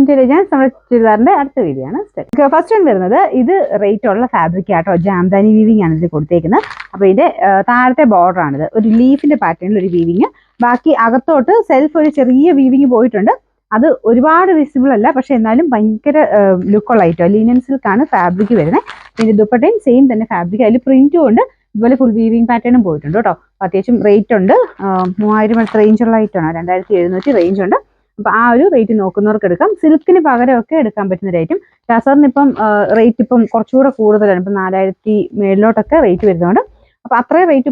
To legends. നമ്മുടെ ചുരിദാറിന്റെ അടുത്ത video ആണ്. ഫസ്റ്റ് വൺ വരുന്നത് ഇത് റേറ്റ് ഉള്ള ഫാബ്രിക് ആട്ടോ. ജാംദാനി വീവിംഗ് ആണ് ഇത് കൊടുത്തേക്കുന്നത്. അപ്പോൾ ഇതിന്റെ താഴത്തെ ബോർഡർ ആണിത്. ഒരു ലീഫിന്റെ പാറ്റേണിൽ ഒരു വീവിങ്. ബാക്കി അകത്തോട്ട് സെൽഫ് ഒരു ചെറിയ വീവിങ് പോയിട്ടുണ്ട്. അത് ഒരുപാട് വിസിബിൾ അല്ല, പക്ഷെ എന്നാലും ഭയങ്കര ലുക്കുള്ള ഐറ്റം. ലിനൻ സിൽക്കാണ് ഫാബ്രിക് വരുന്നത്. പിന്നെ ദുപ്പട്ടയും സെയിം തന്നെ ഫാബ്രിക്. അതിൽ പ്രിന്റും ഉണ്ട്, ഇതുപോലെ ഫുൾ വീവിംഗ് പാറ്റേണും പോയിട്ടുണ്ട് കേട്ടോ. അത്യാവശ്യം റേറ്റ് ഉണ്ട്. 3000 റേഞ്ചുള്ള ഐറ്റമാണ്. 2700 റേഞ്ച് ഉണ്ട്. അപ്പോൾ ആ ഒരു റേറ്റ് നോക്കുന്നവർക്ക് എടുക്കാം. സിൽക്കിന് പകരമൊക്കെ എടുക്കാൻ പറ്റുന്ന ഒരു ഐറ്റം. ടസറിന് ഇപ്പം റേറ്റ് ഇപ്പം കുറച്ചുകൂടെ കൂടുതലാണ്. ഇപ്പം 4000 മേളിലോട്ടൊക്കെ റേറ്റ് വരുന്നതുകൊണ്ട് അപ്പോൾ അത്രയും റേറ്റ്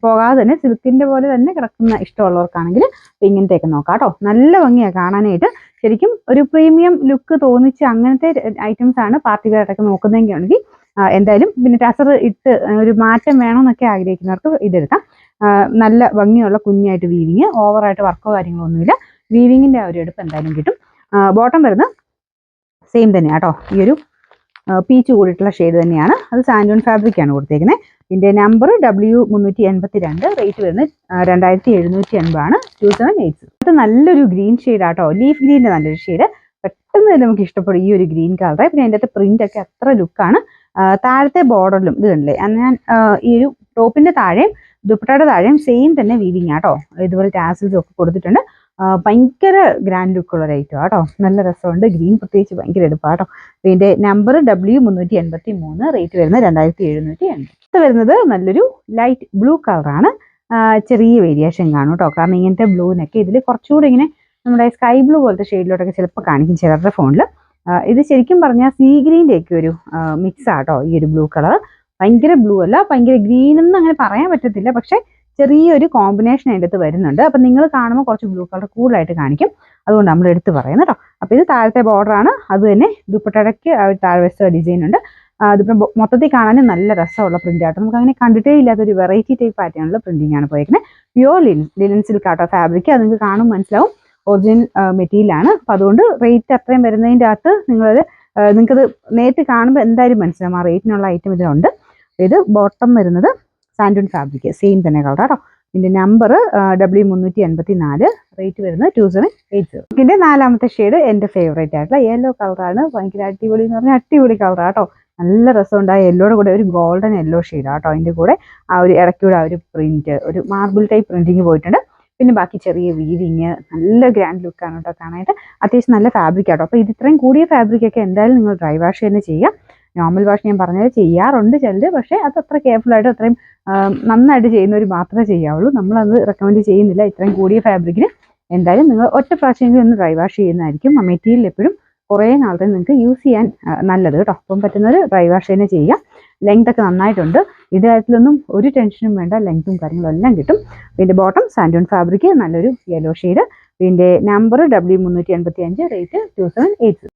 പോകാതെ തന്നെ സിൽക്കിന്റെ പോലെ തന്നെ കിടക്കുന്ന ഇഷ്ടമുള്ളവർക്കാണെങ്കിൽ ഇങ്ങനത്തെയൊക്കെ നോക്കാം കേട്ടോ. നല്ല ഭംഗിയാണ് കാണാനായിട്ട്. ശരിക്കും ഒരു പ്രീമിയം ലുക്ക് തോന്നിച്ച് അങ്ങനത്തെ ഐറ്റംസ് ആണ് പാർട്ടി വെയർ ആയിട്ടൊക്കെ നോക്കുന്നതെങ്കിൽ ആണെങ്കിൽ എന്തായാലും പിന്നെ ടസർ ഇട്ട് ഒരു മാറ്റം വേണമെന്നൊക്കെ ആഗ്രഹിക്കുന്നവർക്ക് ഇതെടുക്കാം. നല്ല ഭംഗിയുള്ള കുഞ്ഞായിട്ട് വീവിങ്, ഓവറായിട്ട് വർക്കോ കാര്യങ്ങളോ ഒന്നുമില്ല. വീവിങ്ങിന്റെ ആ ഒരു എടുപ്പ് എന്തായാലും കിട്ടും. ബോട്ടം വരുന്ന സെയിം തന്നെയാണ് കേട്ടോ. ഈ ഒരു പീച്ച് കൂടിയിട്ടുള്ള ഷെയ്ഡ് തന്നെയാണ്. അത് സാൻഡൂൺ ഫാബ്രിക് ആണ് കൊടുത്തേക്കുന്നത്. ഇതിന്റെ നമ്പർ W382. റേറ്റ് വരുന്നത് 2780 ആണ്. 2780. അത് നല്ലൊരു ഗ്രീൻ ഷെയ്ഡ് ആട്ടോ. ലീഫ് ഗ്രീനിന്റെ നല്ലൊരു ഷെയ്ഡ്. പെട്ടെന്ന് തന്നെ നമുക്ക് ഇഷ്ടപ്പെടും ഈ ഒരു ഗ്രീൻ കളർ. പിന്നെ അതിൻ്റെ അകത്ത് പ്രിന്റ് ഒക്കെ അത്ര ലുക്കാണ്. താഴത്തെ ബോർഡറിലും ഇത് കണ്ടില്ലേ, ഞാൻ ഈ ഒരു ടോപ്പിന്റെ താഴെയും ദുപ്പട്ടയുടെ താഴെയും സെയിം തന്നെ വീവിങ് ആട്ടോ. ഇതുപോലെ ടാസിൽസ് ഒക്കെ കൊടുത്തിട്ടുണ്ട്. ഭയങ്കര ഗ്രാൻഡ് ലുക്കുള്ള ഒരു ഐറ്റം ആട്ടോ. നല്ല രസമുണ്ട്. ഗ്രീൻ പ്രത്യേകിച്ച് ഭയങ്കര എടുപ്പാട്ടോ. ഇതിന്റെ നമ്പർ W383. റേറ്റ് വരുന്നത് 2780. ഇത് വരുന്നത് നല്ലൊരു ലൈറ്റ് ബ്ലൂ കളറാണ്. ചെറിയ വേരിയേഷൻ കാണും കേട്ടോ. കാരണം ഇങ്ങനത്തെ ബ്ലൂവിനൊക്കെ ഇതിൽ കുറച്ചുകൂടി ഇങ്ങനെ നമ്മുടെ സ്കൈ ബ്ലൂ പോലത്തെ ഷെയ്ഡിലോട്ടൊക്കെ ചിലപ്പോൾ കാണിക്കും ചിലരുടെ ഫോണിൽ. ഇത് ശരിക്കും പറഞ്ഞാൽ സീ ഗ്രീൻ്റെ ഒക്കെ ഒരു മിക്സ് ആട്ടോ ഈ ഒരു ബ്ലൂ കളർ. ഭയങ്കര ബ്ലൂ അല്ല, ഭയങ്കര ഗ്രീൻ എന്ന് അങ്ങനെ പറയാൻ പറ്റത്തില്ല. പക്ഷെ ചെറിയൊരു കോമ്പിനേഷൻ അതിൻ്റെ അടുത്ത് വരുന്നുണ്ട്. അപ്പം നിങ്ങൾ കാണുമ്പോൾ കുറച്ച് ബ്ലൂ കളർ കൂടുതലായിട്ട് കാണിക്കും. അതുകൊണ്ട് നമ്മൾ എടുത്ത് പറയുന്നത് കേട്ടോ. അപ്പോൾ ഇത് താഴത്തെ ബോർഡറാണ്. അത് തന്നെ ദുപ്പട്ടയ്ക്ക് താഴ്വശ ഡിസൈൻ ഉണ്ട്. അതിപ്പം മൊത്തത്തിൽ കാണാനും നല്ല രസമുള്ള പ്രിന്റ് ആട്ടോ. നമുക്ക് അങ്ങനെ കണ്ടിട്ടേ ഇല്ലാത്തൊരു വെറൈറ്റി ടൈപ്പ് പാറ്റേണുള്ള പ്രിന്റിംഗ് ആണ് പോയിരിക്കുന്നത്. പ്യുവർ ലിനൻ സിൽക്ക് ആട്ടോ ഫാബ്രിക്. അത് നിങ്ങൾക്ക് കാണുമ്പോൾ മനസ്സിലാവും ഒറിജിനൽ മെറ്റീരിയൽ ആണ്. അപ്പം അതുകൊണ്ട് റേറ്റ് അത്രയും വരുന്നതിൻ്റെ അകത്ത് നിങ്ങൾക്കത് നേരിട്ട് കാണുമ്പോൾ എന്തായാലും മനസ്സിലാവും ആ റേറ്റിനുള്ള ഐറ്റം ഇതിലുണ്ട്. ഇത് ബോട്ടം വരുന്നത് സാൻഡൂൺ ഫാബ്രിക് സെയിം തന്നെ കളർ കേട്ടോ. ഇതിന്റെ നമ്പർ W384. റേറ്റ് വരുന്നത് 2780. ഇതിന്റെ നാലാമത്തെ ഷെയ്ഡ് എൻ്റെ ഫേവറേറ്റ് ആയിട്ടുള്ള യെല്ലോ കളറാണ്. ഭയങ്കര അടിപൊളി എന്ന് പറഞ്ഞാൽ അടിപൊളി കളർ ആട്ടോ. നല്ല രസമുണ്ട്. ആ യെല്ലോയുടെ കൂടെ ഒരു ഗോൾഡൻ യെല്ലോ ഷെയ്ഡ് ആട്ടോ. അതിൻ്റെ കൂടെ ആ ഒരു ഇടയ്ക്കൂടെ ആ ഒരു പ്രിന്റ്, ഒരു മാർബിൾ ടൈപ്പ് പ്രിന്റിങ് പോയിട്ടുണ്ട്. പിന്നെ ബാക്കി ചെറിയ വീവിങ്, നല്ല ഗ്രാൻഡ് ലുക്കാണ് കേട്ടോ കാണാനായിട്ട്. അത്യാവശ്യം നല്ല ഫാബ്രിക് ആട്ടോ. അപ്പോൾ ഇത് ഇത്രയും കൂടിയ ഫാബ്രിക് ഒക്കെ എന്തായാലും നിങ്ങൾ ഡ്രൈ വാഷ് തന്നെ ചെയ്യാം. നോർമൽ വാഷ് ഞാൻ പറഞ്ഞത് ചെയ്യാറുണ്ട് ചിലർ, പക്ഷേ അത് അത്ര കെയർഫുൾ ആയിട്ട് അത്രയും നന്നായിട്ട് ചെയ്യുന്നവർ മാത്രമേ ചെയ്യാവുള്ളൂ. നമ്മളത് റെക്കമെൻഡ് ചെയ്യുന്നില്ല. ഇത്രയും കൂടിയ ഫാബ്രിക്കിന് എന്തായാലും നിങ്ങൾ ഒറ്റ പ്രാവശ്യമെങ്കിലും ഒന്ന് ഡ്രൈ വാഷ് ചെയ്യുന്നതായിരിക്കും. ആ മെറ്റീരിയൽ എപ്പോഴും കുറേ നാളത്തെ നിങ്ങൾക്ക് യൂസ് ചെയ്യാൻ നല്ലത് കേട്ടോ. അപ്പം പറ്റുന്നവർ ഡ്രൈ വാഷ് തന്നെ ചെയ്യാം. ലെങ്ത് ഒക്കെ നന്നായിട്ടുണ്ട്. ഇതിലൊന്നും ഒരു ടെൻഷനും വേണ്ട. ലെങ്ത്തും കാര്യങ്ങളും എല്ലാം കിട്ടും. ഇതിൻ്റെ ബോട്ടം സാൻഡൂൺ ഫാബ്രിക്, നല്ലൊരു യെല്ലോ ഷെയ്ഡ്. ഇതിൻ്റെ നമ്പർ W385. റേറ്റ് 2780.